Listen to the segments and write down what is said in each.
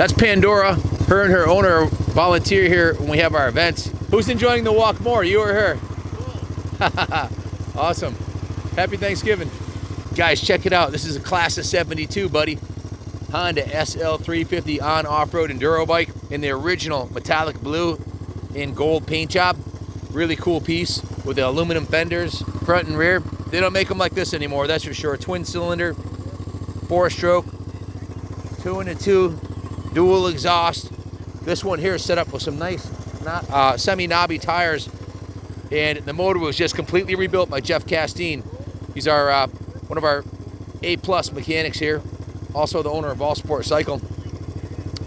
That's Pandora. Her and her owner volunteer here when we have our events. Who's enjoying the walk more, you or her? Awesome. Happy Thanksgiving. Guys, check it out. This is a class of 72, buddy. Honda SL350 on off-road enduro bike in the original metallic blue and gold paint job. Really cool piece with the aluminum fenders, front and rear. They don't make them like this anymore, that's for sure. Twin cylinder, 4-stroke, 2-in-2, dual exhaust. This one here is set up with some nice semi-knobby tires, and the motor was just completely rebuilt by Jeff Castine. He's our one of our A+ mechanics here, also the owner of All Sport Cycle.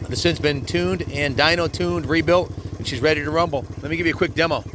It's since been tuned and dyno tuned, rebuilt, and she's ready to rumble. Let me give you a quick demo.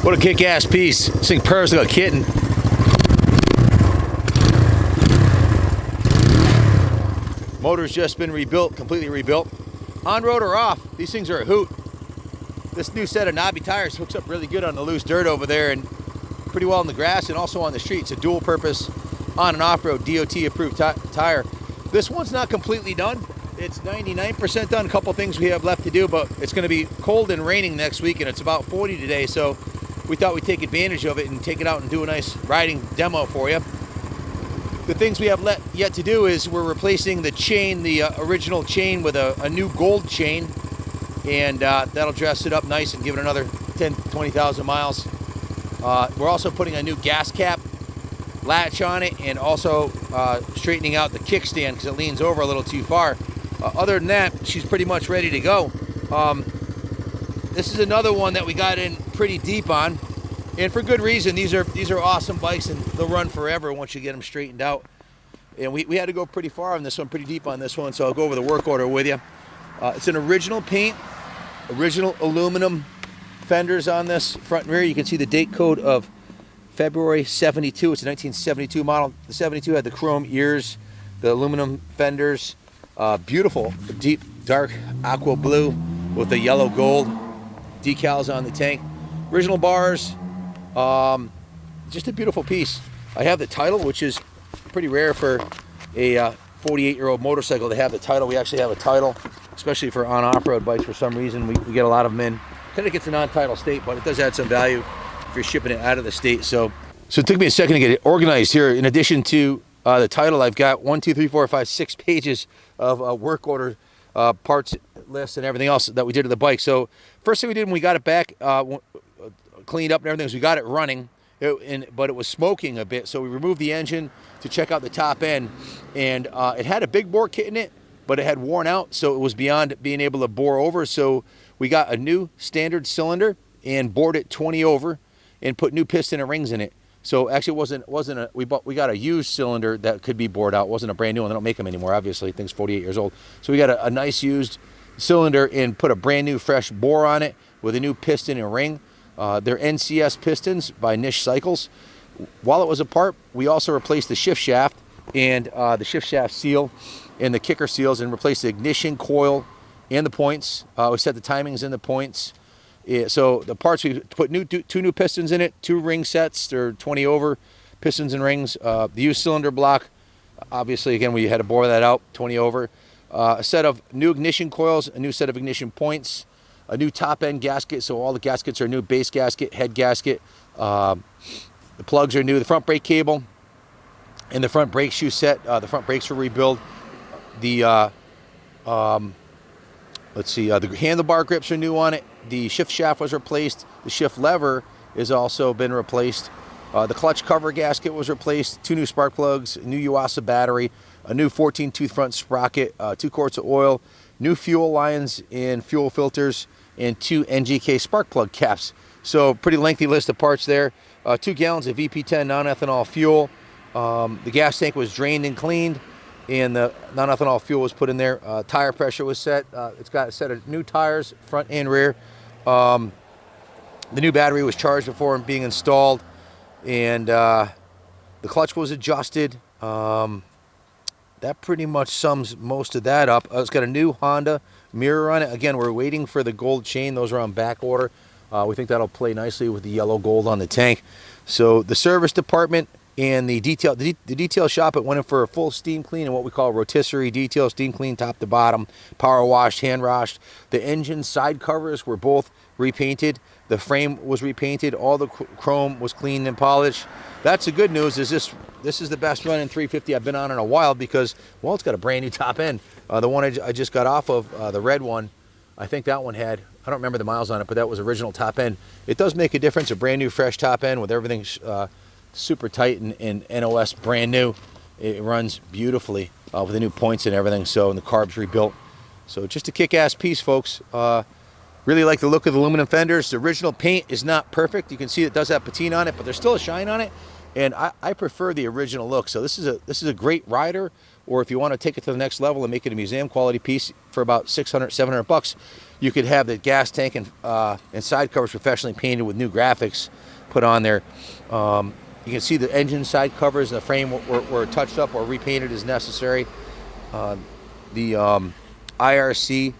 What a kick-ass piece. This thing purrs like a kitten. Motor's just been rebuilt, completely rebuilt. On-road or off, these things are a hoot. This new set of knobby tires hooks up really good on the loose dirt over there and pretty well in the grass and also on the street. It's a dual purpose on and off-road DOT approved tire. This one's not completely done. It's 99% done. A couple things we have left to do, but it's going to be cold and raining next week, and it's about 40 today, so we thought we'd take advantage of it and take it out and do a nice riding demo for you. The things we have yet to do is we're replacing the chain, the original chain, with a new gold chain, and that'll dress it up nice and give it another 10-20,000 miles. We're also putting a new gas cap latch on it, and also straightening out the kickstand because it leans over a little too far. Other than that, she's pretty much ready to go. This is another one that we got in pretty deep on, and for good reason. These are awesome bikes, and they'll run forever once you get them straightened out. And we had to go pretty far on this one, pretty deep on this one, so I'll go over the work order with you. It's an original paint, original aluminum fenders on this front and rear. You can see the date code of February 72. It's a 1972 model. The 72 had the chrome ears, the aluminum fenders, beautiful deep dark aqua blue with the yellow gold decals on the tank. Original bars, just a beautiful piece. I have the title, which is pretty rare for a 48-year-old motorcycle to have the title. We actually have a title, especially for on-off-road bikes. For some reason, we get a lot of them in. Connecticut's a non-title state, but it does add some value if you're shipping it out of the state. So it took me a second to get it organized here. In addition to the title, I've got 6 pages of work order parts lists and everything else that we did to the bike. So first thing we did when we got it back, cleaned up and everything, is we got it running, but it was smoking a bit. So we removed the engine to check out the top end, and it had a big bore kit in it, but it had worn out, so it was beyond being able to bore over. So we got a new standard cylinder and bored it 20 over and put new piston and rings in it. So actually it wasn't a, we got a used cylinder that could be bored out. It wasn't a brand new one. They don't make them anymore, obviously. Thing's 48 years old. So we got a nice used cylinder and put a brand new fresh bore on it with a new piston and ring. They're NCS pistons by Niche Cycles. While it was apart, we also replaced the shift shaft and the shift shaft seal and the kicker seals, and replaced the ignition coil and the points. We set the timings in the points. So the parts, we put two new pistons in it, 2 ring sets. They're 20 over pistons and rings. The used cylinder block, obviously, again, we had to bore that out, 20 over. A set of new ignition coils, a new set of ignition points, a new top end gasket. So all the gaskets are new: base gasket, head gasket. The plugs are new. The front brake cable and the front brake shoe set. The front brakes were rebuilt. The let's see, the handlebar grips are new on it. The shift shaft was replaced. The shift lever has also been replaced. The clutch cover gasket was replaced. 2 new spark plugs, a new Yuasa battery, a new 14-tooth front sprocket, 2 quarts of oil, new fuel lines and fuel filters, and 2 NGK spark plug caps. So pretty lengthy list of parts there. 2 gallons of VP10 non-ethanol fuel. The gas tank was drained and cleaned, and the non-ethanol fuel was put in there. Tire pressure was set. It's got a set of new tires, front and rear. The new battery was charged before being installed, and the clutch was adjusted. That pretty much sums most of that up. It's got a new Honda mirror on it. Again, we're waiting for the gold chain. Those are on back order. We think that'll play nicely with the yellow gold on the tank. So the service department and the detail shop, it went in for a full steam clean and what we call rotisserie detail, steam clean top to bottom, power washed, hand washed. The engine side covers were both repainted. The frame was repainted. All the chrome was cleaned and polished. That's the good news. Is this is the best running 350 I've been on in a while because, well, it's got a brand new top end. The one I just got off of, the red one, I think that one had, I don't remember the miles on it, but that was original top end. It does make a difference, a brand new fresh top end with everything super tight and NOS brand new. It runs beautifully with the new points and everything, so, and the carbs rebuilt. So just a kick-ass piece, folks. Really like the look of the aluminum fenders. The original paint is not perfect. You can see it does have patina on it, but there's still a shine on it. And I prefer the original look. So this is a great rider, or if you want to take it to the next level and make it a museum quality piece for about $600, $700, you could have the gas tank and side covers professionally painted with new graphics put on there. You can see the engine side covers and the frame were touched up or repainted as necessary. The IRC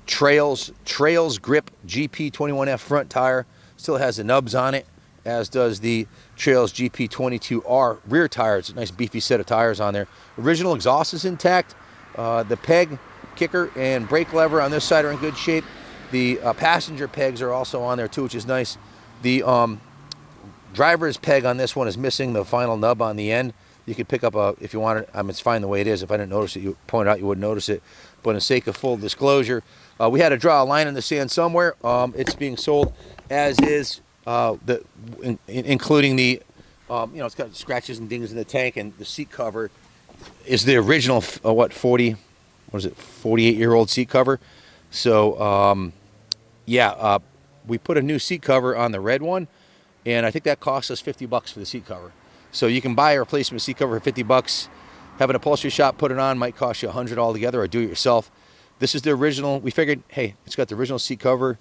Trails Grip GP21F front tire still has the nubs on it, as does the Trails GP22R rear tire. It's a nice beefy set of tires on there. Original exhaust is intact. The peg, kicker, and brake lever on this side are in good shape. The passenger pegs are also on there too, which is nice. The driver's peg on this one is missing the final nub on the end. You could pick up if you wanted. It's fine the way it is. If I didn't notice it, you point out, you wouldn't notice it. But in the sake of full disclosure, we had to draw a line in the sand somewhere. It's being sold as is, including the, it's got scratches and dings in the tank, and the seat cover is the original, 48-year-old seat cover. So, we put a new seat cover on the red one, and I think that cost us $50 for the seat cover. So you can buy a replacement seat cover for $50. Have an upholstery shop put it on, might cost you $100 altogether, or do it yourself. This is the original. We figured, hey, it's got the original seat cover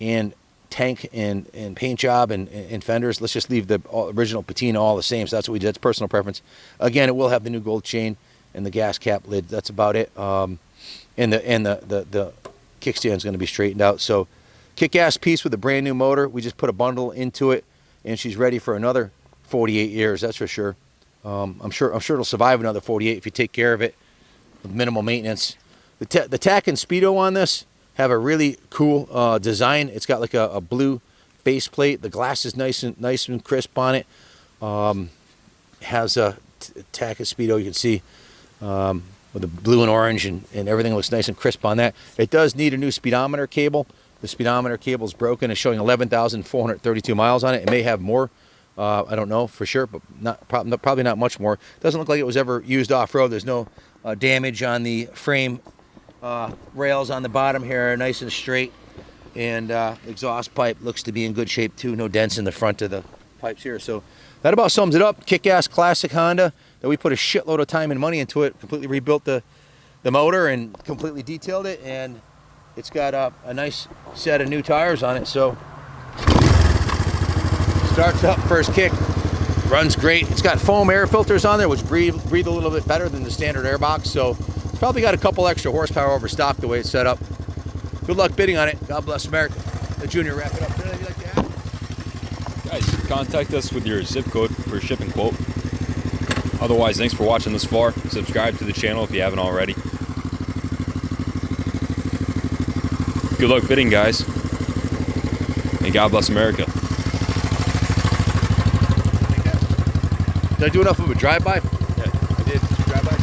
and tank and paint job and fenders. Let's just leave the original patina all the same. So that's what we did. That's personal preference. Again, it will have the new gold chain and the gas cap lid. That's about it. And the kickstand is going to be straightened out. So kick-ass piece with a brand new motor. We just put a bundle into it, and she's ready for another 48 years. That's for sure. I'm sure it'll survive another 48 if you take care of it with minimal maintenance. The tack and speedo on this have a really cool design. It's got like a blue base plate. The glass is nice and crisp on it. Has a tack and speedo, you can see, with the blue and orange, and everything looks nice and crisp on that. It does need a new speedometer cable. The speedometer cable is broken. It's showing 11,432 miles on it. It may have more. I don't know for sure, but probably not much more. Doesn't look like it was ever used off-road. There's no damage on the frame. Rails on the bottom here are nice and straight, and exhaust pipe looks to be in good shape too. No dents in the front of the pipes here. So that about sums it up. Kick-ass classic Honda that we put a shitload of time and money into it. Completely rebuilt the motor and completely detailed it, and it's got a nice set of new tires on it. So starts up first kick, runs great. It's got foam air filters on there, which breathe a little bit better than the standard airbox. So it's probably got a couple extra horsepower over stock the way it's set up. Good luck bidding on it. God bless America. The Junior, wrap it up. Anything you'd like to add? Guys, contact us with your zip code for a shipping quote. Otherwise, thanks for watching this far. Subscribe to the channel if you haven't already. Good luck bidding, guys. And God bless America. Did I do enough of a drive-by? Yeah. I did. Drive-by?